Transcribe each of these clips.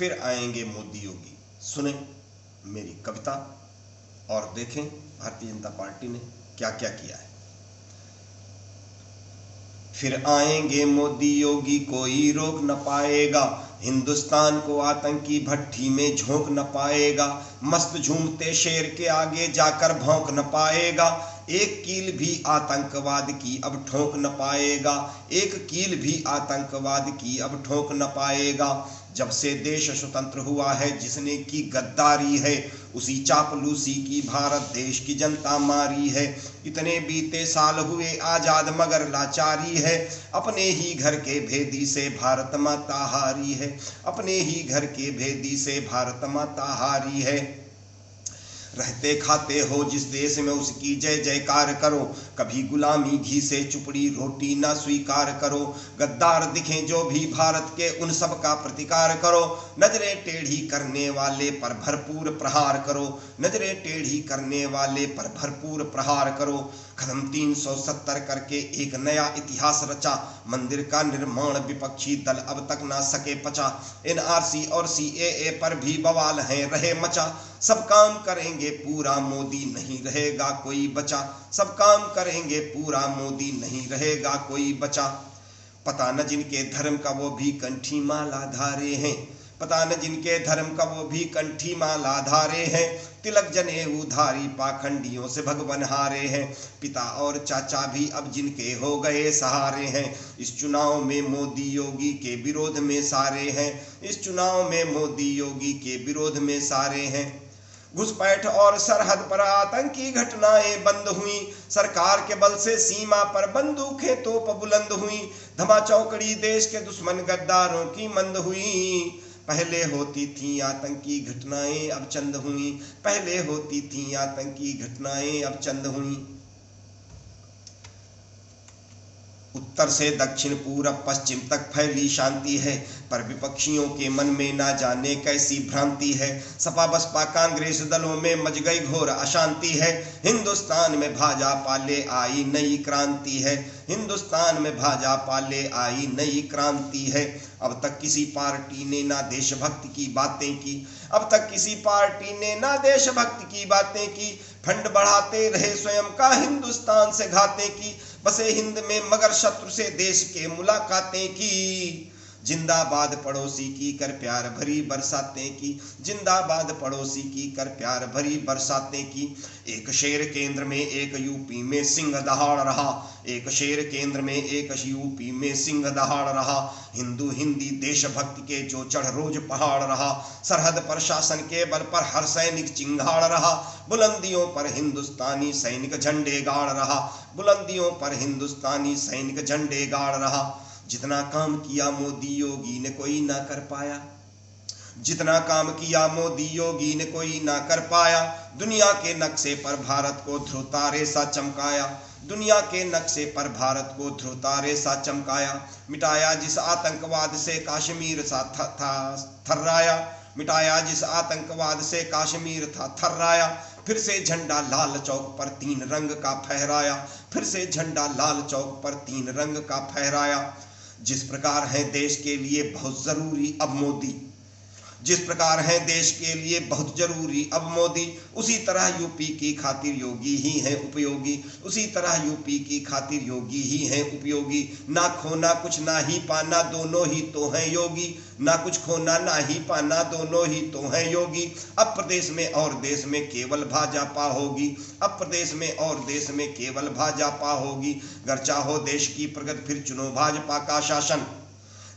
फिर आएंगे मोदी योगी। सुने मेरी कविता और देखें भारतीय जनता पार्टी ने क्या क्या किया है। फिर आएंगे मोदी योगी, कोई रोक न पाएगा, हिंदुस्तान को आतंकी भट्ठी में झोंक न पाएगा, मस्त झूमते शेर के आगे जाकर भौंक न पाएगा, एक कील भी आतंकवाद की अब ठोक न पाएगा, एक कील भी आतंकवाद की अब ठोक न पाएगा। जब से देश स्वतंत्र हुआ है जिसने की गद्दारी है, उसी चापलूसी की भारत देश की जनता मारी है। इतने बीते साल हुए आजाद मगर लाचारी है, अपने ही घर के भेदी से भारत माता हारी है, अपने ही घर के भेदी से भारत माता हारी है। रहते खाते हो जिस देश में उसकी जय जयकार करो, कभी गुलामी घी से चुपड़ी रोटी ना स्वीकार करो, गद्दार दिखें जो भी भारत के उन सब का प्रतिकार करो, नजरें टेढ़ी करने वाले पर भरपूर प्रहार करो, नजरें टेढ़ी करने वाले पर भरपूर प्रहार करो। कदम 370 करके एक नया इतिहास रचा, मंदिर का निर्माण विपक्षी दल अब तक ना सके पचा, NRC और CAA पर भी बवाल है रहे मचा, सब काम करेंगे पूरा मोदी नहीं रहेगा कोई बचा, सब काम करेंगे पूरा मोदी नहीं रहेगा कोई बचा। पता न जिनके धर्म का वो भी कंठी माला धारे हैं, पता न जिनके धर्म का वो भी कंठी माला धारे हैं, तिलक जनेऊ धारी पाखंडियों से भगवन हारे हैं, पिता और चाचा भी अब जिनके हो गए सहारे हैं। इस चुनाव में मोदी योगी के विरोध में सारे हैं, इस चुनाव में मोदी योगी के विरोध में सारे हैं। घुसपैठ और सरहद पर आतंकी घटनाएं बंद हुई, सरकार के बल से सीमा पर बंदूकें तोप बुलंद हुई, धमाचौकड़ी देश के दुश्मन गद्दारों की मंद हुई। पहले होती थी आतंकी घटनाएं अब चंद हुई, पहले होती थी आतंकी घटनाएं अब चंद हुई। उत्तर से दक्षिण पूरब पश्चिम तक फैली शांति है, पर विपक्षियों के मन में ना जाने कैसी भ्रांति है। सपा बसपा कांग्रेस दलों में मच गई घोर अशांति है, हिंदुस्तान में भाजपा ले आई नई क्रांति है, हिंदुस्तान में भाजपा ले आई नई क्रांति है। अब तक किसी पार्टी ने ना देशभक्ति की बातें की, अब तक किसी पार्टी ने ना देशभक्ति की बातें की, फंड बढ़ाते रहे स्वयं का हिंदुस्तान से घाते की, बसे हिंद में मगर शत्रु से देश के मुलाकातें की। जिंदाबाद पड़ोसी की कर प्यार भरी बरसातें की, जिंदाबाद पड़ोसी की कर प्यार भरी बरसातें की। एक शेर केंद्र में एक यूपी में सिंह दहाड़ रहा, एक शेर केंद्र में एक यूपी में सिंह दहाड़ रहा, हिंदू हिंदी देशभक्ति के जो चढ़ रोज पहाड़ रहा, सरहद पर शासन के बल पर हर सैनिक चिंगाड़ रहा, बुलंदियों पर हिंदुस्तानी सैनिक झंडे गाड़ रहा, बुलंदियों पर हिंदुस्तानी सैनिक झंडे गाड़ रहा। जितना काम किया मोदी योगी ने कोई ना कर पाया, जितना काम किया मोदी योगी ने कोई ना कर पाया, दुनिया के नक्शे पर भारत को ध्रुव तारे सा चमकाया, दुनिया के नक्शे पर भारत को ध्रुव तारे सा चमकाया। मिटाया जिस आतंकवाद से कश्मीर सा थर्राया, मिटाया जिस आतंकवाद से कश्मीर था थर्राया, फिर से झंडा लाल चौक पर 3 रंग का फहराया, फिर से झंडा लाल चौक पर 3 रंग का फहराया। जिस प्रकार है देश के लिए बहुत जरूरी अब मोदी, जिस प्रकार है देश के लिए बहुत जरूरी अब मोदी, उसी तरह यूपी की खातिर योगी ही है उपयोगी, उसी तरह यूपी की खातिर योगी ही है उपयोगी। ना खोना कुछ ना ही पाना दोनों ही तो हैं योगी, ना कुछ खोना ना ही पाना दोनों ही तो हैं योगी। अब प्रदेश में और देश में केवल भाजपा होगी, अब प्रदेश में और देश में केवल भाजपा होगी। गर चाहो देश की प्रगति फिर चुनो भाजपा का शासन,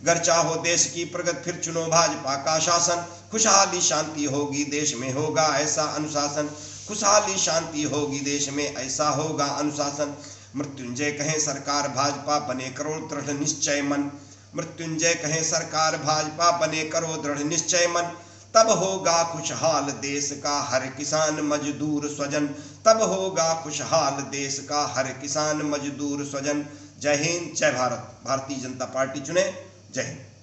गर चाहो देश की प्रगति फिर चुनो भाजपा का शासन, खुशहाली शांति होगी देश में होगा ऐसा अनुशासन, खुशहाली शांति होगी देश में ऐसा होगा अनुशासन। मृत्युंजय कहें सरकार भाजपा बने करो दृढ़ निश्चय मन, मृत्युंजय कहें सरकार भाजपा बने करो दृढ़ निश्चय मन, तब होगा खुशहाल देश का हर किसान मजदूर स्वजन, तब होगा खुशहाल देश का हर किसान मजदूर स्वजन। जय हिंद, जय भारत। भारतीय जनता पार्टी चुने। जय हिंद।